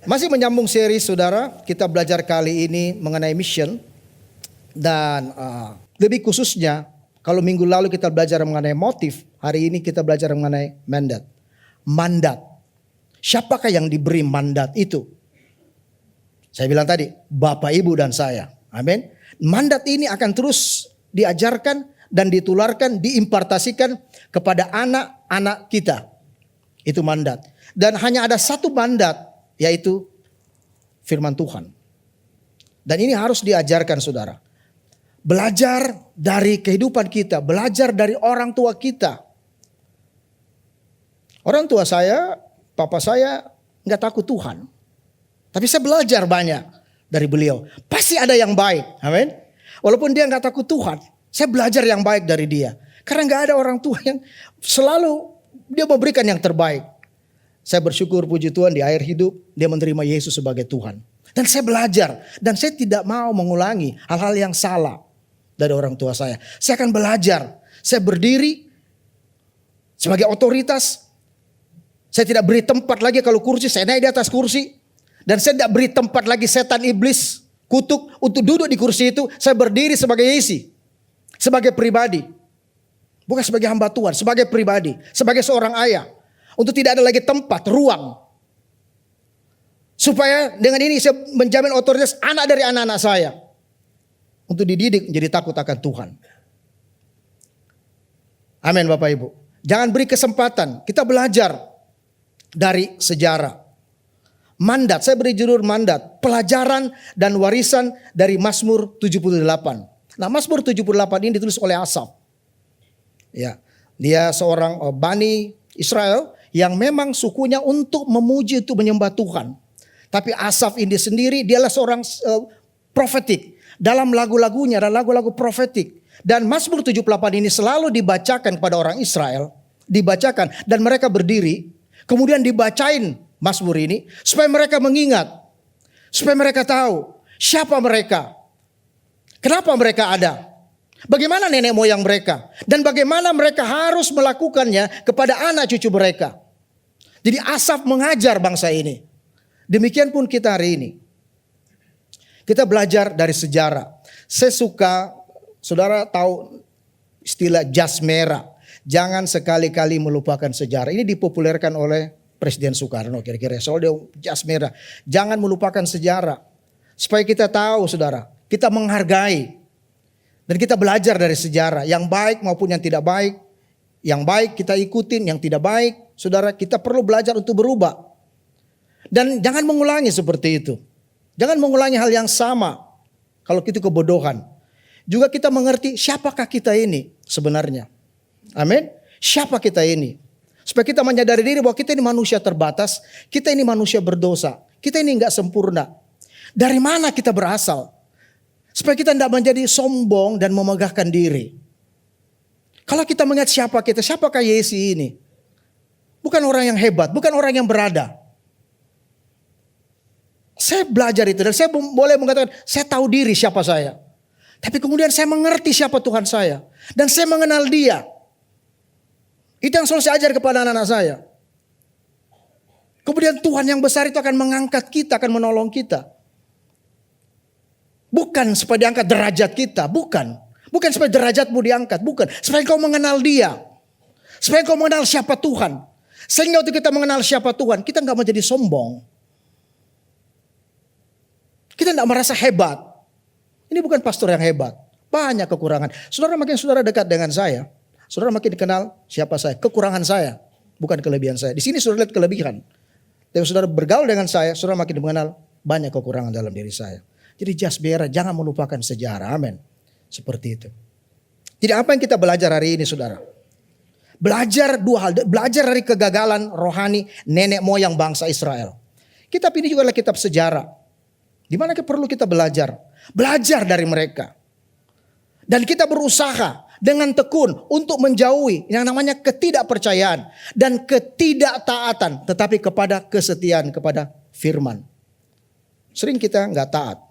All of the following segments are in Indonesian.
Masih menyambung seri saudara, kita belajar kali ini mengenai mission. Dan lebih khususnya, kalau minggu lalu kita belajar mengenai motif, hari ini kita belajar mengenai mandat. Mandat. Siapakah yang diberi mandat itu? Saya bilang tadi, Bapak, Ibu, dan saya. Amin. Mandat ini akan terus diajarkan dan ditularkan, diimpartasikan kepada anak-anak kita. Itu mandat. Dan hanya ada satu mandat, yaitu firman Tuhan. Dan ini harus diajarkan saudara. Belajar dari kehidupan kita, belajar dari orang tua kita. Orang tua saya, papa saya nggak takut Tuhan. Tapi saya belajar banyak dari beliau. Pasti ada yang baik, amin. Walaupun dia nggak takut Tuhan, saya belajar yang baik dari dia. Karena nggak ada orang tua yang selalu dia memberikan yang terbaik. Saya bersyukur puji Tuhan di akhir hidup dia menerima Yesus sebagai Tuhan. Dan saya belajar dan saya tidak mau mengulangi hal-hal yang salah dari orang tua saya. Saya akan belajar. Saya berdiri sebagai otoritas. Saya tidak beri tempat lagi kalau kursi, saya naik di atas kursi. Dan saya tidak beri tempat lagi setan iblis, kutuk untuk duduk di kursi itu. Saya berdiri sebagai Yesus, sebagai pribadi. Bukan sebagai hamba Tuhan, sebagai pribadi, sebagai seorang ayah. Untuk tidak ada lagi tempat, ruang. Supaya dengan ini saya menjamin otoritas anak dari anak-anak saya. Untuk dididik menjadi takut akan Tuhan. Amin Bapak Ibu. Jangan beri kesempatan. Kita belajar dari sejarah. Mandat, saya beri judul mandat. Pelajaran dan warisan dari Mazmur 78. Nah Mazmur 78 ini ditulis oleh Asaf. Ya, dia seorang Bani Israel yang memang sukunya untuk memuji, untuk menyembah Tuhan. Tapi Asaf ini sendiri dialah seorang profetik. Dalam lagu-lagunya ada lagu-lagu profetik. Dan Mazmur 78 ini selalu dibacakan kepada orang Israel. Dibacakan dan mereka berdiri. Kemudian dibacain Mazmur ini. Supaya mereka mengingat. Supaya mereka tahu siapa mereka. Kenapa mereka ada. Bagaimana nenek moyang mereka. Dan bagaimana mereka harus melakukannya kepada anak cucu mereka. Jadi Asaf mengajar bangsa ini. Demikian pun kita hari ini. Kita belajar dari sejarah. Saya suka, saudara tahu istilah jas merah. Jangan sekali-kali melupakan sejarah. Ini dipopulerkan oleh Presiden Soekarno kira-kira. Soal dia jas merah. Jangan melupakan sejarah. Supaya kita tahu saudara. Kita menghargai. Dan kita belajar dari sejarah. Yang baik maupun yang tidak baik. Yang baik kita ikutin. Yang tidak baik. Saudara kita perlu belajar untuk berubah. Dan jangan mengulangi seperti itu. Jangan mengulangi hal yang sama. Kalau itu kebodohan. Juga kita mengerti siapakah kita ini sebenarnya. Amin. Siapa kita ini. Supaya kita menyadari diri bahwa kita ini manusia terbatas. Kita ini manusia berdosa. Kita ini enggak sempurna. Dari mana kita berasal. Supaya kita tidak menjadi sombong dan memegahkan diri. Kalau kita mengingat siapa kita. Siapakah Yesus ini. Bukan orang yang hebat. Bukan orang yang berada. Saya belajar itu dan saya boleh mengatakan saya tahu diri siapa saya. Tapi kemudian saya mengerti siapa Tuhan saya. Dan saya mengenal dia. Itu yang selalu saya ajar kepada anak-anak saya. Kemudian Tuhan yang besar itu akan mengangkat kita, akan menolong kita. Bukan supaya diangkat derajat kita, bukan. Bukan supaya derajatmu diangkat, bukan. Supaya kau mengenal dia. Supaya kau mengenal siapa Tuhan. Sehingga waktu kita mengenal siapa Tuhan, kita gak menjadi sombong. Kita tidak merasa hebat. Ini bukan pastor yang hebat. Banyak kekurangan. Saudara makin saudara dekat dengan saya. Saudara makin dikenal siapa saya. Kekurangan saya. Bukan kelebihan saya. Di sini saudara lihat kelebihan. Tapi saudara bergaul dengan saya. Saudara makin mengenal banyak kekurangan dalam diri saya. Jadi jas merah. Jangan melupakan sejarah. Amin. Seperti itu. Jadi apa yang kita belajar hari ini saudara. Belajar dua hal. Belajar dari kegagalan rohani nenek moyang bangsa Israel. Kitab ini juga adalah kitab sejarah. Di mana perlu kita belajar. Belajar dari mereka. Dan kita berusaha dengan tekun untuk menjauhi yang namanya ketidakpercayaan. Dan ketidaktaatan. Tetapi kepada kesetiaan kepada firman. Sering kita gak taat.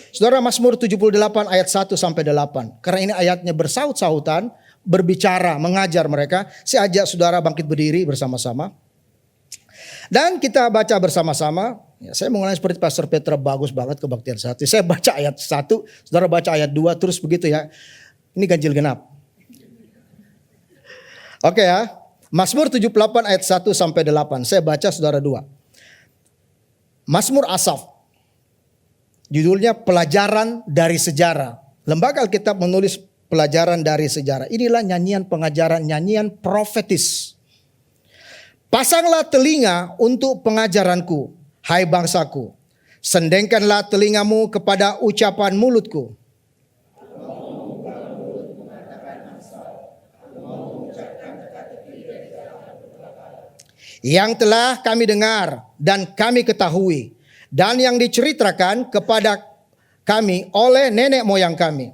Saudara Mazmur 78 ayat 1 sampai 8. Karena ini ayatnya bersaut-sautan. Berbicara, mengajar mereka. Saya ajak saudara bangkit berdiri bersama-sama. Dan kita baca bersama-sama Ya, saya mengulangi seperti Pastor Petra, bagus banget kebaktian sehati. Saya baca ayat 1, saudara baca ayat 2, terus begitu ya. Ini ganjil genap. Oke ya, Mazmur 78 ayat 1 sampai 8. Saya baca saudara 2. Mazmur Asaf. Judulnya Pelajaran dari Sejarah. Lembaga Alkitab menulis pelajaran dari sejarah. Inilah nyanyian pengajaran, nyanyian profetis. Pasanglah telinga untuk pengajaranku, hai bangsaku. Sendengkanlah telingamu kepada ucapan mulutku. Yang telah kami dengar dan kami ketahui, dan yang diceritakan kepada kami oleh nenek moyang kami.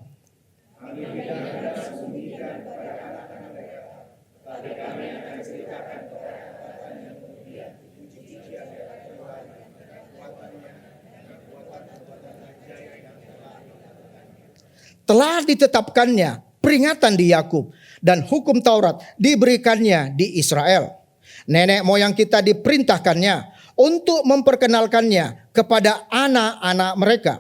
Telah ditetapkannya peringatan di Yakub dan hukum Taurat diberikannya di Israel. Nenek moyang kita diperintahkannya untuk memperkenalkannya kepada anak-anak mereka.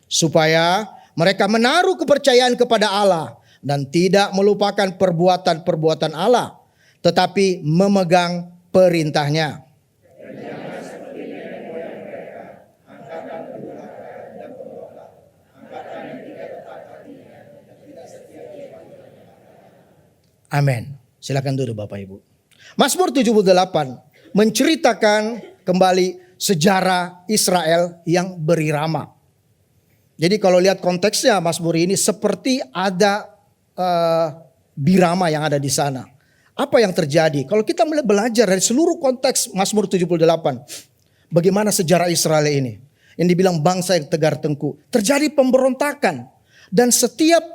Supaya mereka menaruh kepercayaan kepada Allah dan tidak melupakan perbuatan-perbuatan Allah, tetapi memegang perintahnya. Amin. Silakan duduk Bapak Ibu. Mazmur 78 menceritakan kembali sejarah Israel yang berirama. Jadi kalau lihat konteksnya Mazmur ini seperti ada birama yang ada di sana. Apa yang terjadi? Kalau kita belajar dari seluruh konteks Mazmur 78. Bagaimana sejarah Israel ini. Yang dibilang bangsa yang tegar tengkuk. Terjadi pemberontakan. Dan setiap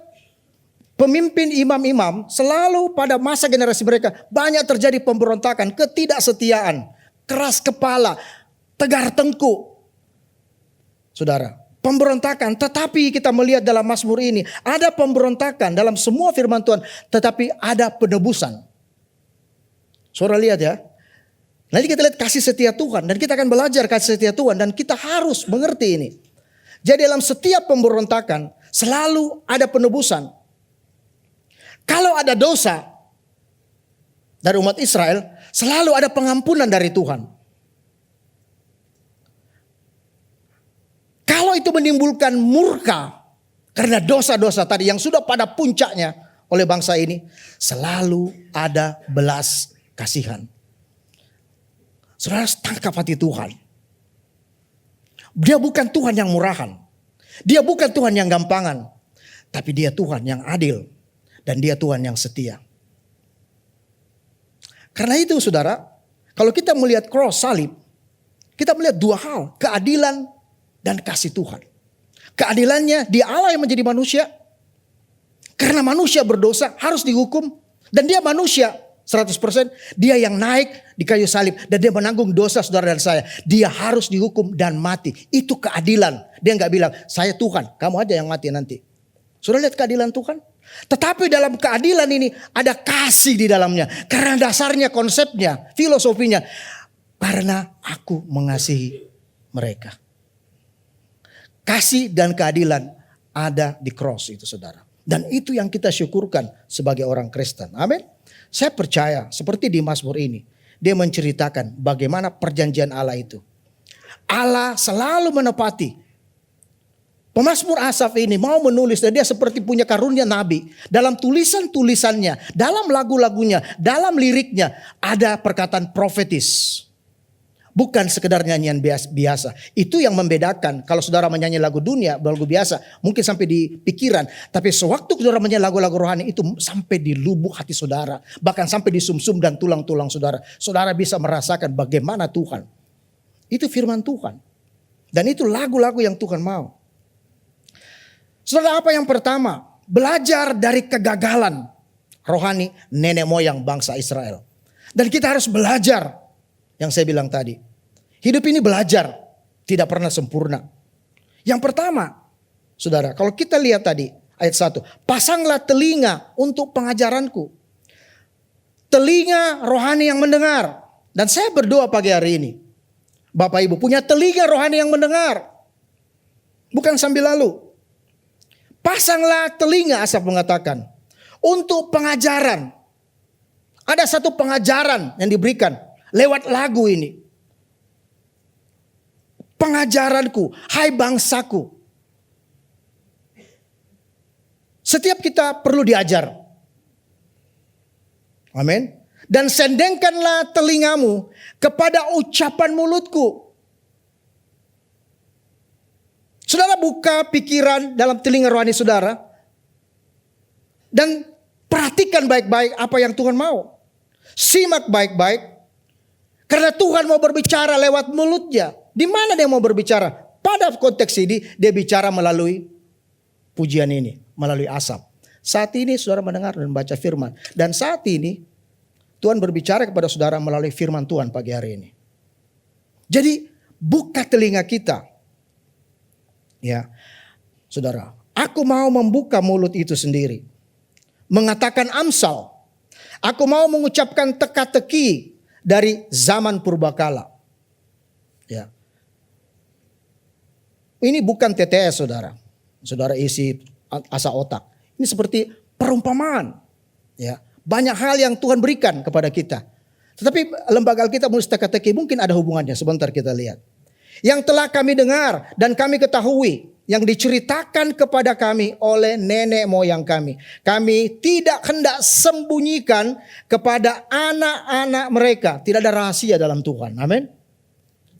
pemimpin imam-imam selalu pada masa generasi mereka banyak terjadi pemberontakan. Ketidaksetiaan. Keras kepala. Tegar tengkuk. Saudara. Pemberontakan, tetapi kita melihat dalam Mazmur ini ada pemberontakan dalam semua firman Tuhan, tetapi ada penebusan. Saudara lihat ya. Nanti kita lihat kasih setia Tuhan dan kita akan belajar kasih setia Tuhan dan kita harus mengerti ini. Jadi dalam setiap pemberontakan selalu ada penebusan. Kalau ada dosa dari umat Israel, selalu ada pengampunan dari Tuhan. Kalau itu menimbulkan murka karena dosa-dosa tadi yang sudah pada puncaknya oleh bangsa ini, selalu ada belas kasihan. Saudara tangkap hati Tuhan. Dia bukan Tuhan yang murahan. Dia bukan Tuhan yang gampangan. Tapi dia Tuhan yang adil. Dan dia Tuhan yang setia. Karena itu saudara, kalau kita melihat cross salib, kita melihat dua hal, keadilan dan kasih Tuhan. Keadilannya dia Allah yang menjadi manusia. Karena manusia berdosa harus dihukum. Dan dia manusia 100%. Dia yang naik di kayu salib. Dan dia menanggung dosa saudara dan saya. Dia harus dihukum dan mati. Itu keadilan. Dia gak bilang saya Tuhan. Kamu aja yang mati nanti. Sudah lihat keadilan Tuhan? Tetapi dalam keadilan ini ada kasih di dalamnya. Karena dasarnya konsepnya, filosofinya. Karena aku mengasihi mereka. Kasih dan keadilan ada di cross itu saudara. Dan itu yang kita syukurkan sebagai orang Kristen. Amin. Saya percaya seperti di Mazmur ini. Dia menceritakan bagaimana perjanjian Allah itu. Allah selalu menepati. Pemazmur Asaf ini mau menulis dan dia seperti punya karunia nabi. Dalam tulisan-tulisannya, dalam lagu-lagunya, dalam liriknya ada perkataan profetis. Bukan sekedar nyanyian biasa. Itu yang membedakan. Kalau saudara menyanyi lagu dunia, lagu biasa, mungkin sampai di pikiran. Tapi sewaktu saudara menyanyi lagu-lagu rohani, itu sampai di lubuk hati saudara. Bahkan sampai di sumsum dan tulang-tulang saudara. Saudara bisa merasakan bagaimana Tuhan. Itu firman Tuhan. Dan itu lagu-lagu yang Tuhan mau. Saudara, apa yang pertama? Belajar dari kegagalan rohani nenek moyang bangsa Israel. Dan kita harus belajar. Yang saya bilang tadi. Hidup ini belajar. Tidak pernah sempurna. Yang pertama. Saudara, kalau kita lihat tadi. ayat 1. Pasanglah telinga untuk pengajaranku. Telinga rohani yang mendengar. Dan saya berdoa pagi hari ini. Bapak Ibu punya telinga rohani yang mendengar. Bukan sambil lalu. Pasanglah telinga, Asaf mengatakan. Untuk pengajaran. Ada satu pengajaran yang diberikan lewat lagu ini. Pengajaranku, hai bangsaku. Setiap kita perlu diajar. Amin. Dan sendengkanlah telingamu kepada ucapan mulutku. Saudara buka pikiran dalam telinga rohani saudara. Dan perhatikan baik-baik apa yang Tuhan mau. Simak baik-baik. Karena Tuhan mau berbicara lewat mulutnya. Di mana dia mau berbicara? Pada konteks ini dia bicara melalui pujian ini. Melalui Asaf. Saat ini saudara mendengar dan baca firman. Dan saat ini Tuhan berbicara kepada saudara melalui firman Tuhan pagi hari ini. Jadi buka telinga kita. Ya, saudara. Aku mau membuka mulut itu sendiri. Mengatakan amsal. Aku mau mengucapkan teka-teki dari zaman purbakala. Ya. Ini bukan TTS saudara. Saudara isi asa otak. Ini seperti perumpamaan. Ya. Banyak hal yang Tuhan berikan kepada kita. Tetapi lembaga Alkitab menulis teka-teki mungkin ada hubungannya. Sebentar kita lihat. Yang telah kami dengar dan kami ketahui. Yang diceritakan kepada kami oleh nenek moyang kami. Kami tidak hendak sembunyikan kepada anak-anak mereka. Tidak ada rahasia dalam Tuhan. Amin.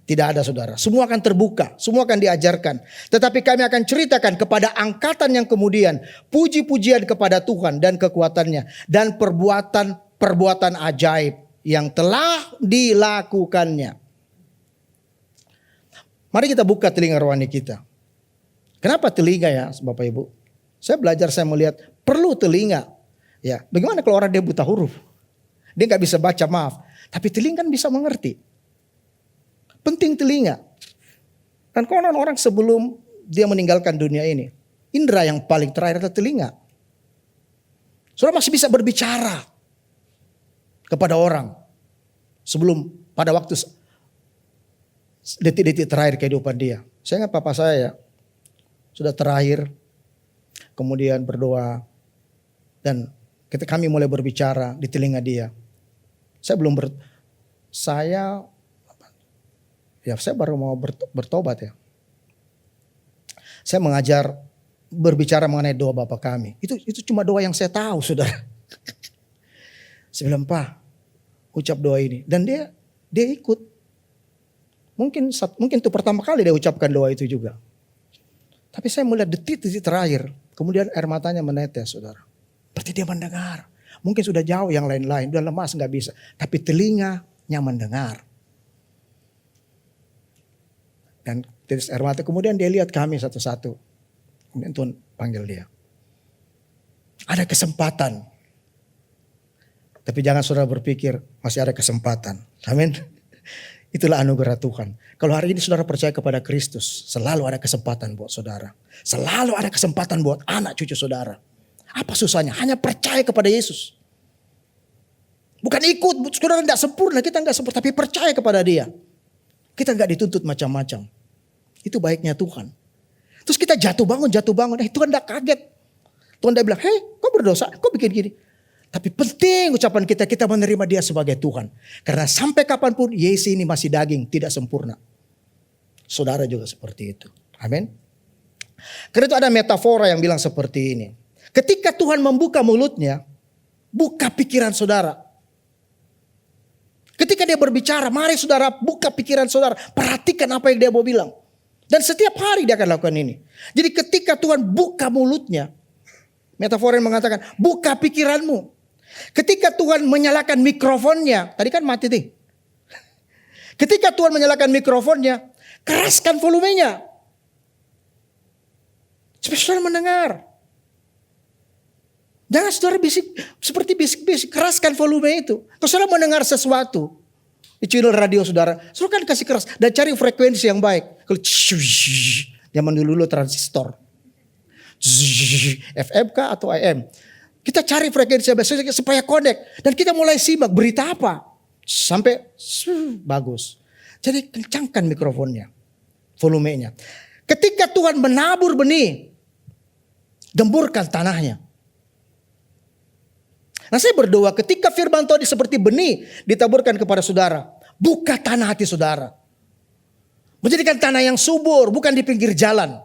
Tidak ada saudara. Semua akan terbuka. Semua akan diajarkan. Tetapi kami akan ceritakan kepada angkatan yang kemudian. Puji-pujian kepada Tuhan dan kekuatannya. Dan perbuatan ajaib yang telah dilakukannya. Mari kita buka telinga rohani kita. Kenapa telinga ya Bapak Ibu? Saya belajar, saya melihat perlu telinga. Ya, bagaimana kalau orang dia buta huruf? Dia gak bisa baca, maaf. Tapi telinga kan bisa mengerti. Penting telinga. Dan konon orang sebelum dia meninggalkan dunia ini. Indera yang paling terakhir adalah telinga. Saudara masih bisa berbicara. Kepada orang. Sebelum pada waktu detik-detik terakhir kehidupan dia. Saya ingat papa saya sudah terakhir. Kemudian berdoa. Dan ketika kami mulai berbicara di telinga dia. Saya belum saya baru mau bertobat ya. Saya mengajar berbicara mengenai doa Bapa kami. Itu cuma doa yang saya tahu, saudara. Saya bilang, Pak, ucap doa ini. Dan dia ikut. Mungkin itu pertama kali dia ucapkan doa itu juga. Tapi saya melihat detik-detik terakhir. Kemudian air matanya menetes, saudara. Berarti dia mendengar. Mungkin sudah jauh yang lain-lain. Udah lemas gak bisa. Tapi telinganya mendengar. Dan tetes air mata. Kemudian dia lihat kami satu-satu. Kemudian Tuhan panggil dia. Ada kesempatan. Tapi jangan saudara berpikir masih ada kesempatan. Amin. Itulah anugerah Tuhan. Kalau hari ini saudara percaya kepada Kristus. Selalu ada kesempatan buat saudara. Selalu ada kesempatan buat anak cucu saudara. Apa susahnya? Hanya percaya kepada Yesus. Bukan ikut. Saudara tidak sempurna. Kita tidak sempurna. Tapi percaya kepada dia. Kita gak dituntut macam-macam. Itu baiknya Tuhan. Terus kita jatuh bangun. Tuhan gak kaget. Tuhan gak bilang, hei kau berdosa, kau bikin gini. Tapi penting ucapan kita menerima dia sebagai Tuhan. Karena sampai kapanpun Yesus ini masih daging, tidak sempurna. Saudara juga seperti itu. Amin. Karena itu ada metafora yang bilang seperti ini. Ketika Tuhan membuka mulutnya, buka pikiran saudara. Ketika dia berbicara, mari saudara buka pikiran saudara. Perhatikan apa yang dia mau bilang. Dan setiap hari dia akan lakukan ini. Jadi ketika Tuhan buka mulutnya. Metafora yang mengatakan buka pikiranmu. Ketika Tuhan menyalakan mikrofonnya. Tadi kan mati nih. Ketika Tuhan menyalakan mikrofonnya. Keraskan volumenya. Supaya saudara mendengar. Jangan saudara bisik seperti bisik-bisik, keraskan volume itu. Kalau saudara mendengar sesuatu di channel radio saudara kan kasih keras dan cari frekuensi yang baik. Kalau zaman dulu transistor. FM kah atau AM. Kita cari frekuensi supaya connect. Dan kita mulai simak berita apa. Sampai bagus. Jadi kencangkan mikrofonnya. Volumenya. Ketika Tuhan menabur benih. Gemburkan tanahnya. Nah saya berdoa ketika firman Tuhan seperti benih ditaburkan kepada saudara. Buka tanah hati saudara. Menjadikan tanah yang subur, bukan di pinggir jalan.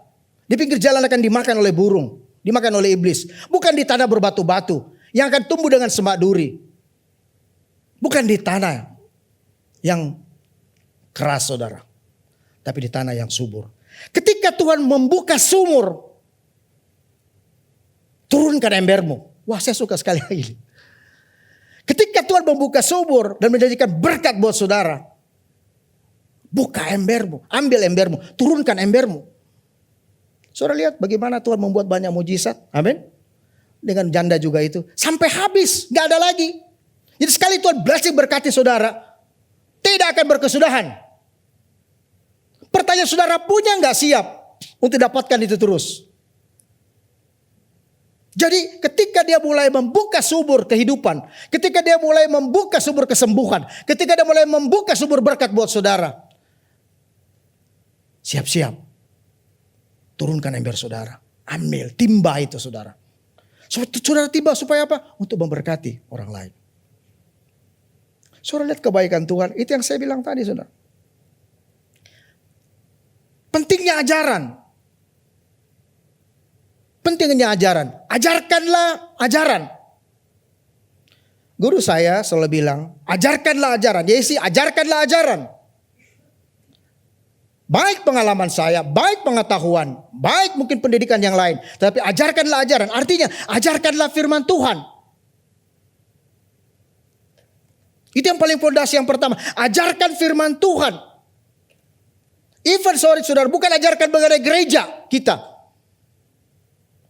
Di pinggir jalan akan dimakan oleh burung, dimakan oleh iblis. Bukan di tanah berbatu-batu yang akan tumbuh dengan semak duri. Bukan di tanah yang keras saudara. Tapi di tanah yang subur. Ketika Tuhan membuka sumur, turunkan embermu. Wah saya suka sekali ini. Ketika Tuhan membuka sumur dan menjadikan berkat buat saudara. Buka embermu, ambil embermu, turunkan embermu. Saudara lihat bagaimana Tuhan membuat banyak mujizat. Amin. Dengan janda juga itu. Sampai habis, gak ada lagi. Jadi sekali Tuhan blessing berkati saudara, tidak akan berkesudahan. Pertanyaan saudara punya gak siap untuk dapatkan itu terus. Jadi ketika dia mulai membuka sumur kehidupan, ketika dia mulai membuka sumur kesembuhan, ketika dia mulai membuka sumur berkat buat saudara, siap-siap. Turunkan ember saudara, ambil, timba itu saudara. Saudara timba supaya apa? Untuk memberkati orang lain. Saudara lihat kebaikan Tuhan, itu yang saya bilang tadi saudara. Pentingnya ajaran. Pentingnya ajaran. Ajarkanlah ajaran. Guru saya selalu bilang, ajarkanlah ajaran. Yesi, ajarkanlah ajaran. Baik pengalaman saya, baik pengetahuan, baik mungkin pendidikan yang lain. Tapi ajarkanlah ajaran. Artinya, ajarkanlah firman Tuhan. Itu yang paling fondasi yang pertama. Ajarkan firman Tuhan. Even sorry saudara, bukan ajarkan mengenai gereja kita.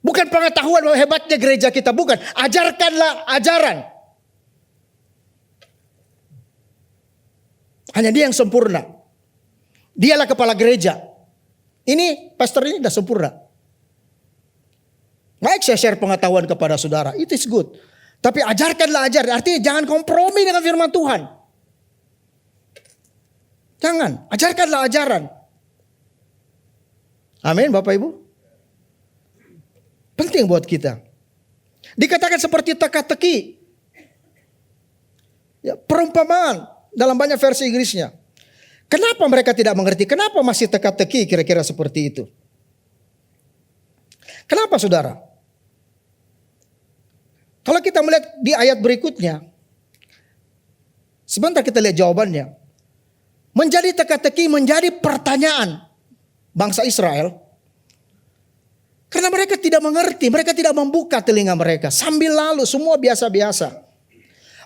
Bukan pengetahuan bahwa hebatnya gereja kita. Bukan. Ajarkanlah ajaran. Hanya dia yang sempurna. Dialah kepala gereja. Ini pastor ini sudah sempurna. Baik saya share pengetahuan kepada saudara. It is good. Tapi ajarkanlah ajaran. Artinya jangan kompromi dengan firman Tuhan. Jangan. Ajarkanlah ajaran. Amin Bapak Ibu. Penting buat kita. Dikatakan seperti teka-teki. Ya, perumpamaan dalam banyak versi Inggrisnya. Kenapa mereka tidak mengerti? Kenapa masih teka-teki kira-kira seperti itu? Kenapa saudara? Kalau kita melihat di ayat berikutnya. Sebentar kita lihat jawabannya. Menjadi teka-teki, menjadi pertanyaan bangsa Israel. Karena mereka tidak mengerti, mereka tidak membuka telinga mereka. Sambil lalu semua biasa-biasa.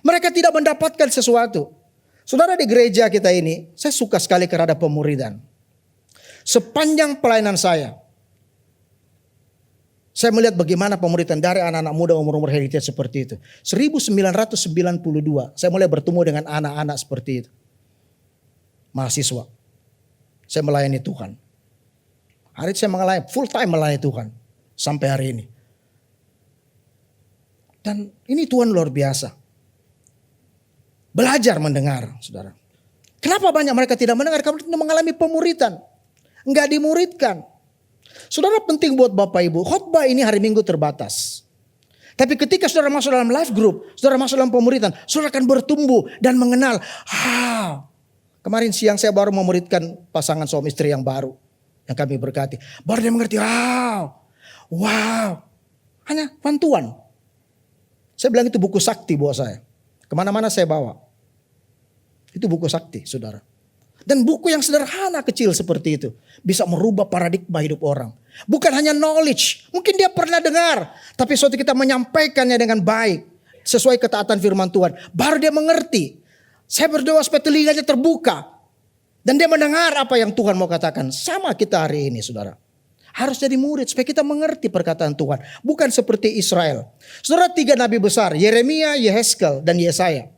Mereka tidak mendapatkan sesuatu. Saudara di gereja kita ini, saya suka sekali terhadap pemuridan. Sepanjang pelayanan saya melihat bagaimana pemuridan dari anak-anak muda umur-umur heritage seperti itu. 1992 saya mulai bertemu dengan anak-anak seperti itu. Mahasiswa. Saya melayani Tuhan. Hari itu saya melayani, full time melayani Tuhan. Sampai hari ini. Dan ini Tuhan luar biasa. Belajar mendengar, saudara. Kenapa banyak mereka tidak mendengar? Karena tidak mengalami pemuritan. Enggak dimuridkan. Saudara penting buat Bapak Ibu. Khotbah ini hari Minggu terbatas. Tapi ketika saudara masuk dalam life group. Saudara masuk dalam pemuritan. Saudara akan bertumbuh dan mengenal. Kemarin siang saya baru memuridkan pasangan suami istri yang baru. Yang kami berkati. Baru dia mengerti. Wow. Hanya bantuan. Saya bilang itu buku sakti buat saya. Kemana-mana saya bawa. Itu buku sakti saudara. Dan buku yang sederhana kecil seperti itu. Bisa merubah paradigma hidup orang. Bukan hanya knowledge. Mungkin dia pernah dengar. Tapi suatu kita menyampaikannya dengan baik. Sesuai ketaatan firman Tuhan. Baru dia mengerti. Saya berdoa supaya telinganya terbuka. Dan dia mendengar apa yang Tuhan mau katakan. Sama kita hari ini saudara. Harus jadi murid supaya kita mengerti perkataan Tuhan. Bukan seperti Israel. Saudara 3 nabi besar. Yeremia, Yehezkel dan Yesaya.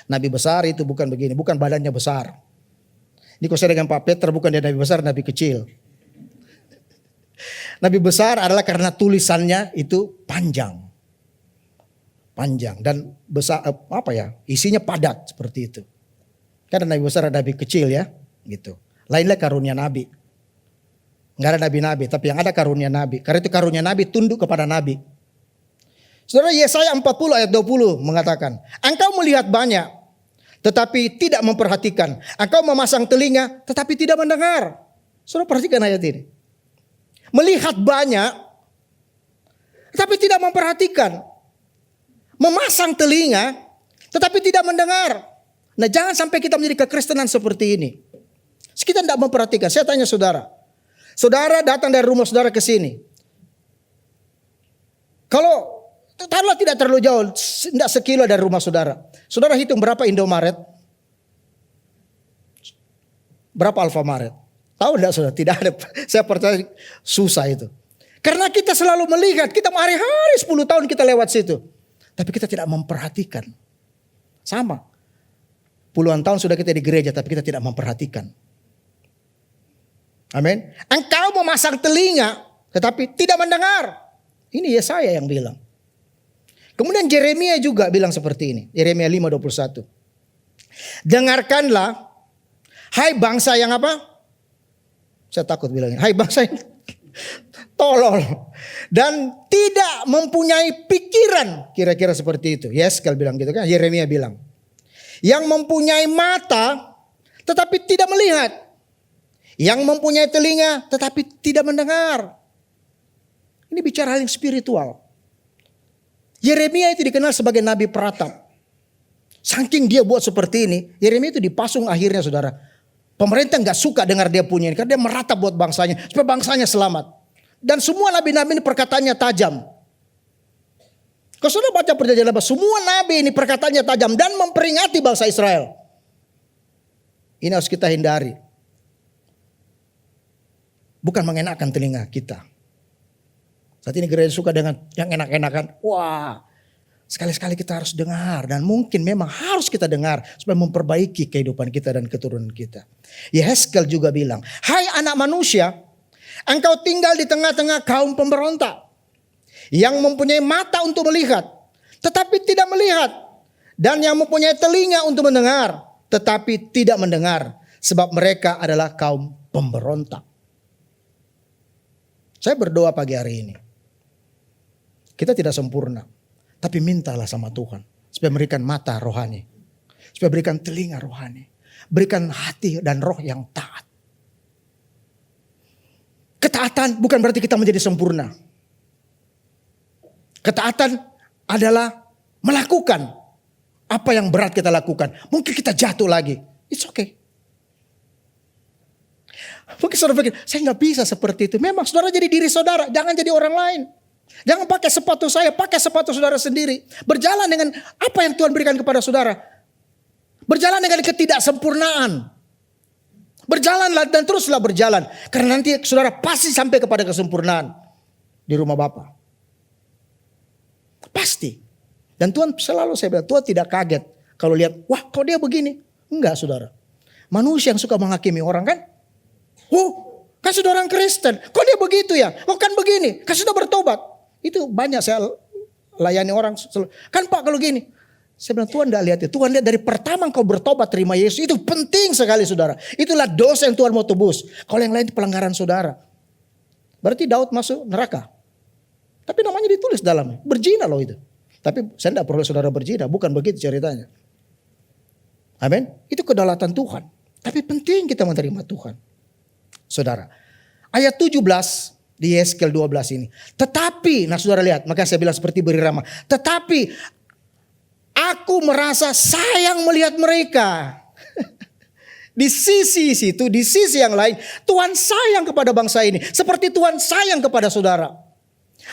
Nabi besar itu bukan begini. Bukan badannya besar. Ini kalau saya dengan Pak Peter bukan dia nabi besar, nabi kecil. Nabi besar adalah karena tulisannya itu panjang. Panjang dan besar, isinya padat seperti itu. Karena nabi besar ada nabi kecil ya, gitu. Lainlah karunia nabi. Enggak ada nabi-nabi, tapi yang ada karunia nabi. Karena itu karunia nabi tunduk kepada nabi. Saudara, Yesaya 40 ayat 20 mengatakan, engkau melihat banyak tetapi tidak memperhatikan. Engkau memasang telinga tetapi tidak mendengar. Saudara perhatikan ayat ini. Melihat banyak tetapi tidak memperhatikan. Memasang telinga tetapi tidak mendengar. Nah, jangan sampai kita menjadi kekristenan seperti ini. Kita tidak memperhatikan. Saya tanya saudara. Saudara datang dari rumah saudara ke sini. Kalau taruhlah tidak terlalu jauh, tidak sekilo dari rumah saudara. Saudara hitung berapa Indomaret? Berapa Alfamaret? Tahu tidak saudara? Tidak ada. Saya percaya susah itu. Karena kita selalu melihat, kita hari-hari 10 tahun kita lewat situ. Tapi kita tidak memperhatikan. Sama. Puluhan tahun sudah kita di gereja tapi kita tidak memperhatikan. Amin. Engkau memasang telinga tetapi tidak mendengar. Ini Yesaya yang bilang. Kemudian Yeremia juga bilang seperti ini. Yeremia 5:21. Dengarkanlah, hai bangsa yang apa? Saya takut bilangin. Hai bangsa yang tolol dan tidak mempunyai pikiran. Kira-kira seperti itu. Yeskel bilang gitu kan. Yeremia bilang. Yang mempunyai mata tetapi tidak melihat. Yang mempunyai telinga tetapi tidak mendengar. Ini bicara hal yang spiritual. Yeremia itu dikenal sebagai nabi peratap. Saking dia buat seperti ini, Yeremia itu dipasung akhirnya saudara. Pemerintah gak suka dengar dia punya ini, karena dia meratap buat bangsanya, supaya bangsanya selamat. Dan semua nabi-nabi ini perkataannya tajam. Kalau saudara baca perjanjian lama, semua nabi ini perkataannya tajam dan memperingati bangsa Israel. Ini harus kita hindari. Bukan mengenakan telinga kita. Saat ini gereja suka dengan yang enak-enakan. Wah, sekali-sekali kita harus dengar. Dan mungkin memang harus kita dengar supaya memperbaiki kehidupan kita dan keturunan kita. Yehezkel juga bilang, hai anak manusia, engkau tinggal di tengah-tengah kaum pemberontak. Yang mempunyai mata untuk melihat, tetapi tidak melihat. Dan yang mempunyai telinga untuk mendengar, tetapi tidak mendengar. Sebab mereka adalah kaum pemberontak. Saya berdoa pagi hari ini. Kita tidak sempurna. Tapi mintalah sama Tuhan. Supaya berikan mata rohani. Supaya berikan telinga rohani. Berikan hati dan roh yang taat. Ketaatan bukan berarti kita menjadi sempurna. Ketaatan adalah melakukan apa yang berat kita lakukan. Mungkin kita jatuh lagi. It's okay. Mungkin saudara pikir, saya gak bisa seperti itu. Memang saudara jadi diri saudara, jangan jadi orang lain. Jangan pakai sepatu saya, pakai sepatu saudara sendiri. Berjalan dengan apa yang Tuhan berikan kepada saudara. Berjalan dengan ketidaksempurnaan. Berjalanlah dan teruslah berjalan. Karena nanti saudara pasti sampai kepada kesempurnaan di rumah Bapa. Pasti. Dan Tuhan selalu saya bilang, Tuhan tidak kaget kalau lihat, wah kok dia begini. Enggak saudara. Manusia yang suka menghakimi orang kan. Oh, kan sudah orang Kristen. Kok dia begitu ya? Oh kan begini. Kan sudah bertobat. Itu banyak saya layani orang. Kan Pak kalau gini. Saya bilang Tuhan tidak lihat itu. Tuhan lihat dari pertama kau bertobat terima Yesus. Itu penting sekali saudara. Itulah dosa yang Tuhan mau tebus. Kalau yang lain itu pelanggaran saudara. Berarti Daud masuk neraka. Tapi namanya ditulis dalamnya. Berzina loh itu. Tapi saya tidak perlu saudara berzina. Bukan begitu ceritanya. Amin. Itu kedaulatan Tuhan. Tapi penting kita menerima Tuhan. Saudara, ayat 17 di Yeskel 12 ini. Tetapi, nah saudara lihat, maka saya bilang seperti beri ramah. Tetapi, aku merasa sayang melihat mereka. Di sisi situ, di sisi yang lain, Tuhan sayang kepada bangsa ini. Seperti Tuhan sayang kepada saudara.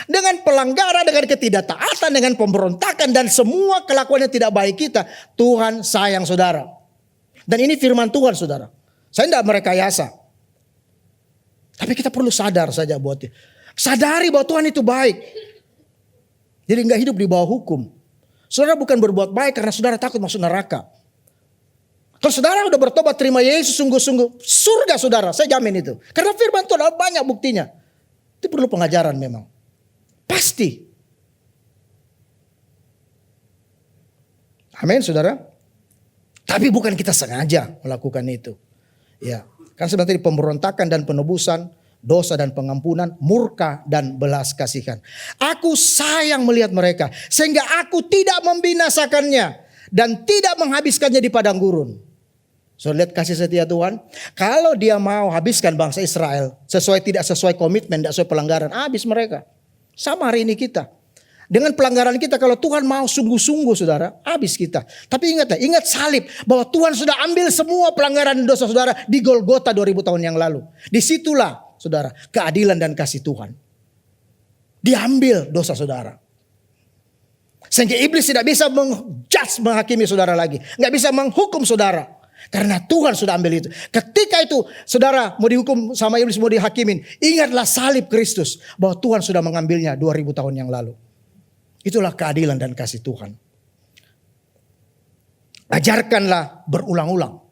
Dengan pelanggaran, dengan ketidaktaatan, dengan pemberontakan, dan semua kelakuan yang tidak baik kita, Tuhan sayang saudara. Dan ini firman Tuhan saudara. Saya tidak merekayasa. Tapi kita perlu sadar saja buat dia. Sadari bahwa Tuhan itu baik. Jadi enggak hidup di bawah hukum. Saudara bukan berbuat baik karena saudara takut masuk neraka. Kalau saudara udah bertobat terima Yesus sungguh-sungguh, surga saudara, saya jamin itu. Karena firman Tuhan banyak buktinya. Itu perlu pengajaran memang. Pasti. Amin, saudara. Tapi bukan kita sengaja melakukan itu. Ya, kan sebenarnya pemberontakan dan penebusan, dosa dan pengampunan, murka dan belas kasihan. Aku sayang melihat mereka, sehingga aku tidak membinasakannya dan tidak menghabiskannya di padang gurun. So, lihat kasih setia Tuhan. Kalau dia mau habiskan bangsa Israel tidak sesuai komitmen, tidak sesuai pelanggaran, habis mereka. Sama hari ini kita. Dengan pelanggaran kita, kalau Tuhan mau sungguh-sungguh saudara, habis kita. Tapi ingat salib, bahwa Tuhan sudah ambil semua pelanggaran dan dosa saudara di Golgota 2000 tahun yang lalu. Disitulah saudara, keadilan dan kasih Tuhan. Diambil dosa saudara. Sehingga iblis tidak bisa menghakimi saudara lagi. Nggak bisa menghukum saudara. Karena Tuhan sudah ambil itu. Ketika itu saudara mau dihukum sama iblis, mau dihakimin, ingatlah salib Kristus. Bahwa Tuhan sudah mengambilnya 2000 tahun yang lalu. Itulah keadilan dan kasih Tuhan. Ajarkanlah berulang-ulang.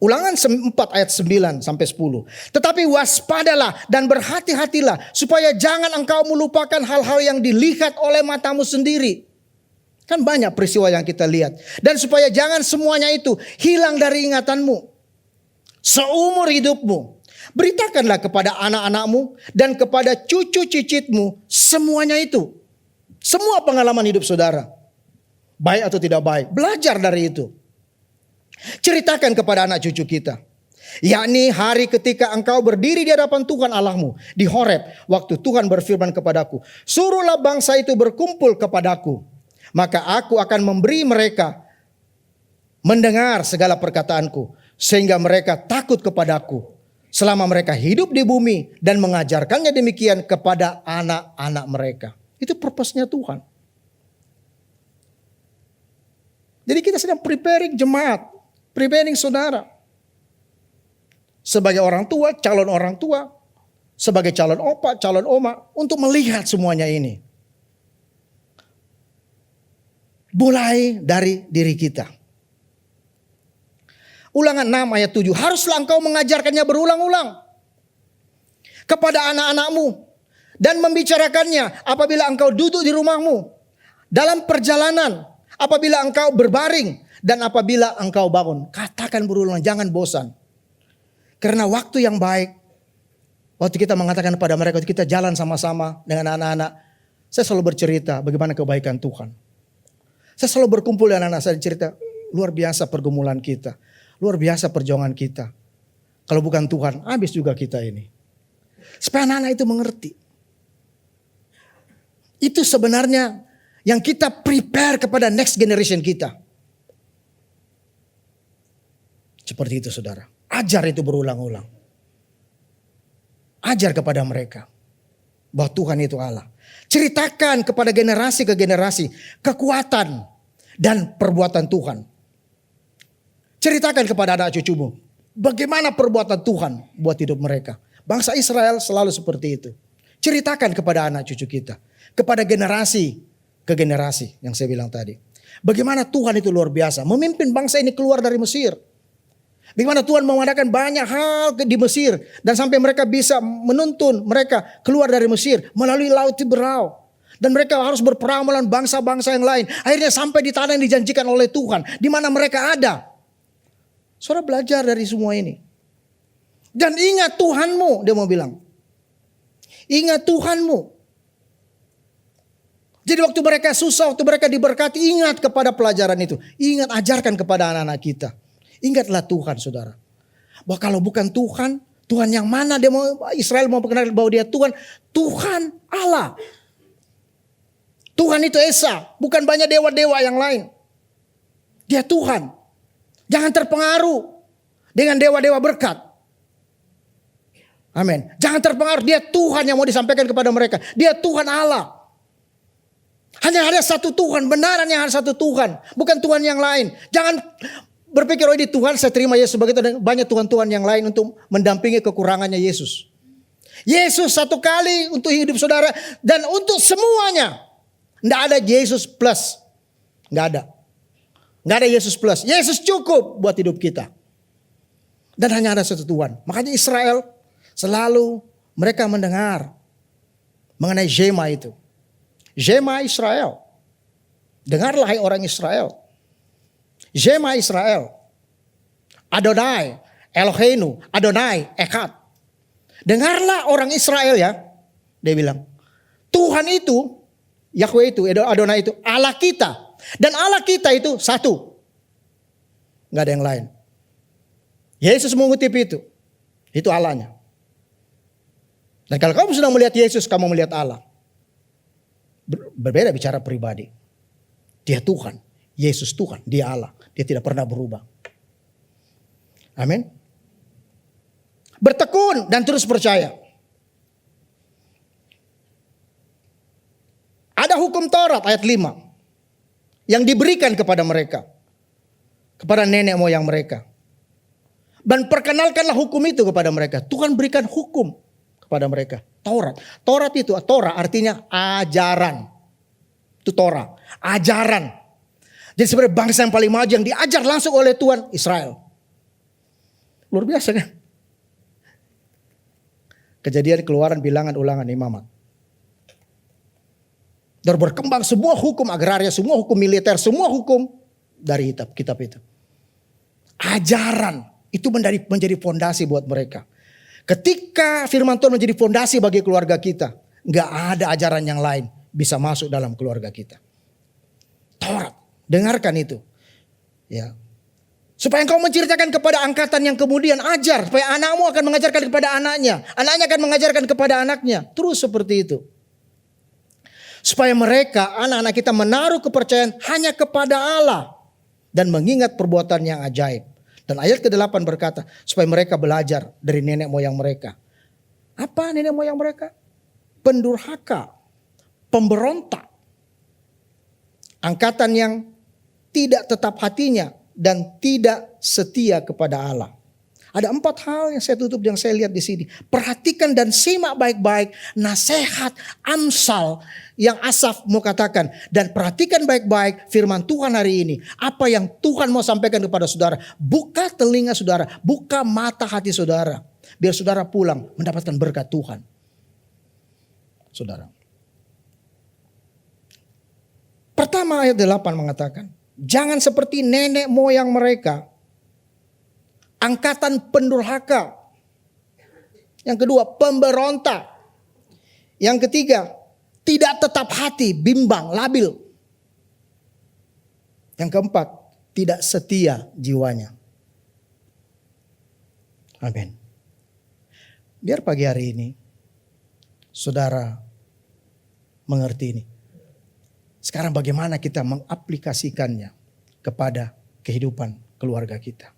Ulangan 4 ayat 9 sampai 10. Tetapi waspadalah dan berhati-hatilah supaya jangan engkau melupakan hal-hal yang dilihat oleh matamu sendiri. Kan banyak peristiwa yang kita lihat. Dan supaya jangan semuanya itu hilang dari ingatanmu. Seumur hidupmu. Beritakanlah kepada anak-anakmu dan kepada cucu cicitmu semuanya itu. Semua pengalaman hidup saudara. Baik atau tidak baik. Belajar dari itu. Ceritakan kepada anak cucu kita. Yakni hari ketika engkau berdiri di hadapan Tuhan Allahmu. Di Horeb. Waktu Tuhan berfirman kepadaku. Suruhlah bangsa itu berkumpul kepadaku. Maka aku akan memberi mereka mendengar segala perkataanku. Sehingga mereka takut kepadaku. Selama mereka hidup di bumi. Dan mengajarkannya demikian kepada anak-anak mereka. Itu purpose-nya Tuhan. Jadi kita sedang preparing jemaat. Preparing saudara. Sebagai orang tua, calon orang tua. Sebagai calon opa, calon oma. Untuk melihat semuanya ini. Mulai dari diri kita. Ulangan 6 ayat 7. Haruslah engkau mengajarkannya berulang-ulang. Kepada anak-anakmu. Dan membicarakannya apabila engkau duduk di rumahmu. Dalam perjalanan. Apabila engkau berbaring. Dan apabila engkau bangun. Katakan berulang, jangan bosan. Karena waktu yang baik. Waktu kita mengatakan kepada mereka. Waktu kita jalan sama-sama dengan anak-anak. Saya selalu bercerita bagaimana kebaikan Tuhan. Saya selalu berkumpul dengan anak-anak saya cerita. Luar biasa pergumulan kita. Luar biasa perjuangan kita. Kalau bukan Tuhan, habis juga kita ini. Supaya anak-anak itu mengerti. Itu sebenarnya yang kita prepare kepada next generation kita. Seperti itu saudara. Ajar itu berulang-ulang. Ajar kepada mereka. Bahwa Tuhan itu Allah. Ceritakan kepada generasi ke generasi. Kekuatan dan perbuatan Tuhan. Ceritakan kepada anak cucumu. Bagaimana perbuatan Tuhan buat hidup mereka. Bangsa Israel selalu seperti itu. Ceritakan kepada anak cucu kita. Kepada generasi ke generasi yang saya bilang tadi. Bagaimana Tuhan itu luar biasa. Memimpin bangsa ini keluar dari Mesir. Bagaimana Tuhan mengadakan banyak hal di Mesir. Dan sampai mereka bisa menuntun mereka keluar dari Mesir. Melalui Laut Tiberau. Dan mereka harus berperang melawan bangsa-bangsa yang lain. Akhirnya sampai di tanah yang dijanjikan oleh Tuhan. Di mana mereka ada. Saudara belajar dari semua ini. Dan ingat Tuhanmu, dia mau bilang. Ingat Tuhanmu. Jadi waktu mereka susah, waktu mereka diberkati, ingat kepada pelajaran itu. Ingat, ajarkan kepada anak-anak kita. Ingatlah Tuhan saudara. Bahwa kalau bukan Tuhan, Tuhan yang mana dia mau, Israel mau perkenalkan bahwa dia Tuhan. Tuhan Allah. Tuhan itu Esa, bukan banyak dewa-dewa yang lain. Dia Tuhan. Jangan terpengaruh dengan dewa-dewa berkat. Amin. Jangan terpengaruh, dia Tuhan yang mau disampaikan kepada mereka. Dia Tuhan Allah. Hanya ada satu Tuhan, benaran yang ada satu Tuhan. Bukan Tuhan yang lain. Jangan berpikir, oh ini Tuhan, saya terima Yesus sebagai Tuhan. Banyak Tuhan-Tuhan yang lain untuk mendampingi kekurangannya Yesus. Yesus satu kali untuk hidup saudara. Dan untuk semuanya. Tidak ada Yesus plus. Tidak ada. Tidak ada Yesus plus. Yesus cukup buat hidup kita. Dan hanya ada satu Tuhan. Makanya Israel selalu Mereka mendengar mengenai Shema itu. Shema Israel. Dengarlah hai orang Israel. Shema Israel. Adonai Eloheinu, Adonai Echad. Dengarlah orang Israel ya. Dia bilang, Tuhan itu, Yahweh itu, Adonai itu Allah kita. Dan Allah kita itu satu. Gak ada yang lain. Yesus mengutip itu. Itu Allahnya. Dan kalau kamu sudah melihat Yesus, kamu melihat Allah. Berbeda bicara pribadi. Dia Tuhan, Yesus Tuhan, dia Allah. Dia tidak pernah berubah. Amin. Bertekun dan terus percaya. Ada hukum Taurat ayat 5 yang diberikan kepada mereka. Kepada nenek moyang mereka. Dan perkenalkanlah hukum itu kepada mereka. Tuhan berikan hukum kepada mereka. Taurat. Taurat itu, Torah artinya ajaran. Itu Torah. Ajaran. Jadi sebenarnya bangsa yang paling maju yang diajar langsung oleh Tuhan Israel. Luar biasa kan? Kejadian, Keluaran, Bilangan, Ulangan, Imamat. Dan berkembang semua hukum agraria, semua hukum militer, semua hukum dari kitab itu. Ajaran itu menjadi fondasi buat mereka. Ketika firman Tuhan menjadi fondasi bagi keluarga kita, nggak ada ajaran yang lain bisa masuk dalam keluarga kita. Taurat, dengarkan itu. Ya. Supaya engkau menceritakan kepada angkatan yang kemudian, ajar. Supaya anakmu akan mengajarkan kepada anaknya. Anaknya akan mengajarkan kepada anaknya. Terus seperti itu. Supaya mereka, anak-anak kita menaruh kepercayaan hanya kepada Allah. Dan mengingat perbuatan yang ajaib. Dan ayat ke-8 berkata, supaya mereka belajar dari nenek moyang mereka. Apa nenek moyang mereka? Pendurhaka. Pemberontak. Angkatan yang tidak tetap hatinya dan tidak setia kepada Allah. Ada 4 hal yang saya tutup yang saya lihat di sini. Perhatikan dan simak baik-baik nasihat Amsal yang Asaf mau katakan. Dan perhatikan baik-baik firman Tuhan hari ini. Apa yang Tuhan mau sampaikan kepada saudara. Buka telinga saudara, buka mata hati saudara. Biar saudara pulang mendapatkan berkat Tuhan. Saudara. Pertama ayat 8 mengatakan, jangan seperti nenek moyang mereka, angkatan pendurhaka. Yang kedua, pemberontak. Yang ketiga, tidak tetap hati, bimbang, labil. Yang keempat, tidak setia jiwanya. Amin. Biar pagi hari ini, saudara mengerti ini. Sekarang bagaimana kita mengaplikasikannya kepada kehidupan keluarga kita.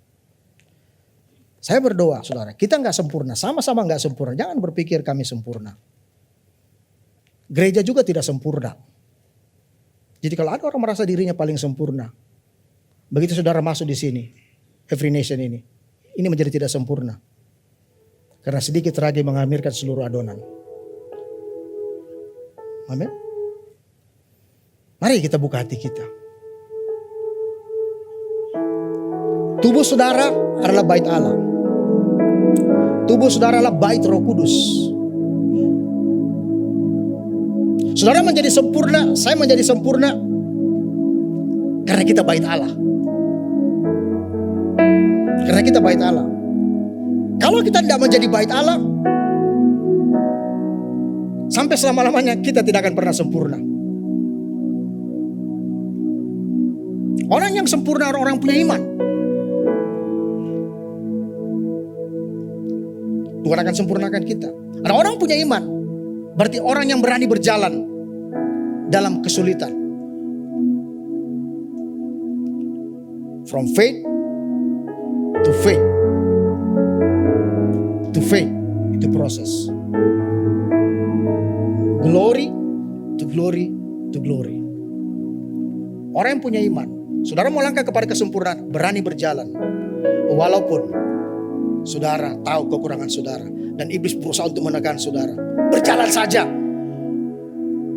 Saya berdoa saudara, kita gak sempurna, sama-sama gak sempurna. Jangan berpikir kami sempurna. Gereja juga tidak sempurna. Jadi kalau ada orang merasa dirinya paling sempurna, begitu saudara masuk di sini, Every Nation ini menjadi tidak sempurna. Karena sedikit ragi menghamirkan seluruh adonan. Amin. Mari kita buka hati kita. Tubuh saudara adalah bait Allah. Tubuh saudara adalah bait Roh Kudus. Saudara menjadi sempurna, saya menjadi sempurna karena kita bait Allah. Karena kita bait Allah. Kalau kita tidak menjadi bait Allah, sampai selama-lamanya kita tidak akan pernah sempurna. Orang yang sempurna orang punya iman. Tuhan akan sempurnakan kita. Karena orang punya iman, berarti orang yang berani berjalan dalam kesulitan. From faith to faith. To faith, itu proses. Glory to glory to glory. Orang yang punya iman, saudara mau langkah kepada kesempurnaan, berani berjalan. Walaupun saudara tahu kekurangan saudara dan iblis berusaha untuk menekan saudara, berjalan saja.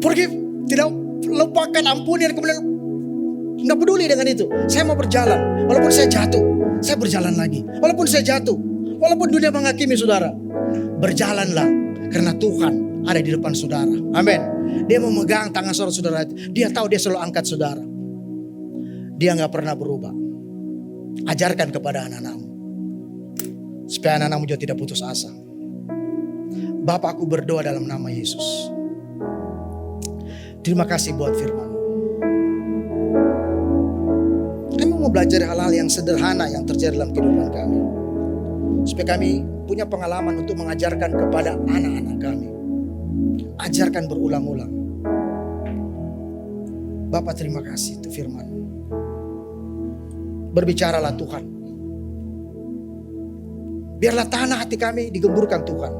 Forgive, tidak lupakan, ampuni, dan kemudian nggak peduli dengan itu. Saya mau berjalan, walaupun saya jatuh, saya berjalan lagi. Walaupun saya jatuh, walaupun dunia menghakimi saudara, berjalanlah. Karena Tuhan ada di depan saudara. Amin. Dia memegang tangan saudara-saudara itu. Dia tahu dia selalu angkat saudara. Dia gak pernah berubah. Ajarkan kepada anak-anakmu, supaya anak-anakmu juga tidak putus asa. Bapa, aku berdoa dalam nama Yesus. Terima kasih buat firman. Kami mau belajar hal-hal yang sederhana yang terjadi dalam kehidupan kami, supaya kami punya pengalaman untuk mengajarkan kepada anak-anak kami. Ajarkan berulang-ulang. Bapak, terima kasih itu firman. Berbicaralah Tuhan. Biarlah tanah hati kami digemburkan Tuhan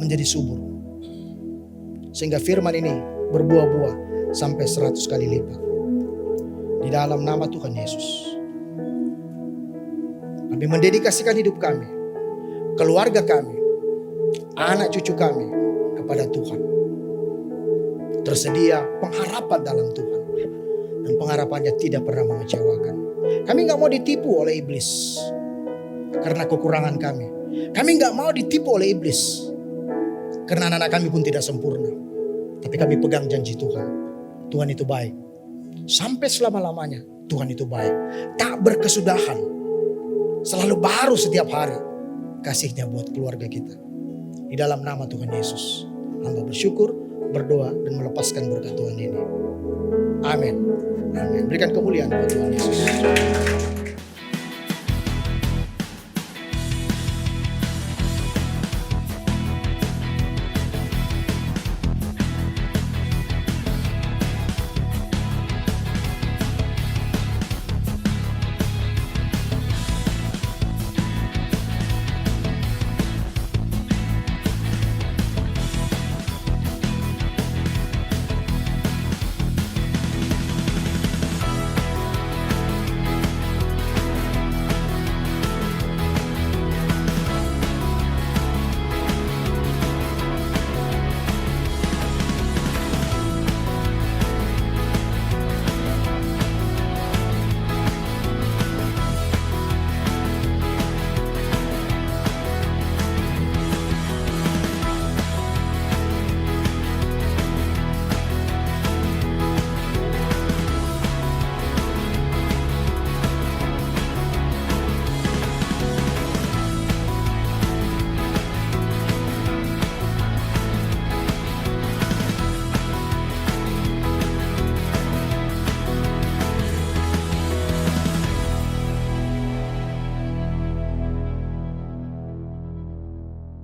menjadi subur, sehingga firman ini berbuah-buah sampai 100 kali lipat. Di dalam nama Tuhan Yesus, kami mendedikasikan hidup kami, keluarga kami, anak cucu kami kepada Tuhan. Tersedia pengharapan dalam Tuhan, dan pengharapannya tidak pernah mengecewakan. Kami gak mau ditipu oleh iblis karena kekurangan kami. Kami gak mau ditipu oleh iblis karena anak-anak kami pun tidak sempurna. Tapi kami pegang janji Tuhan. Tuhan itu baik. Sampai selama-lamanya Tuhan itu baik. Tak berkesudahan. Selalu baru setiap hari kasihnya buat keluarga kita. Di dalam nama Tuhan Yesus, hamba bersyukur, berdoa, dan melepaskan berkat Tuhan ini. Amin. Amin. Berikan kemuliaan buat Tuhan Yesus.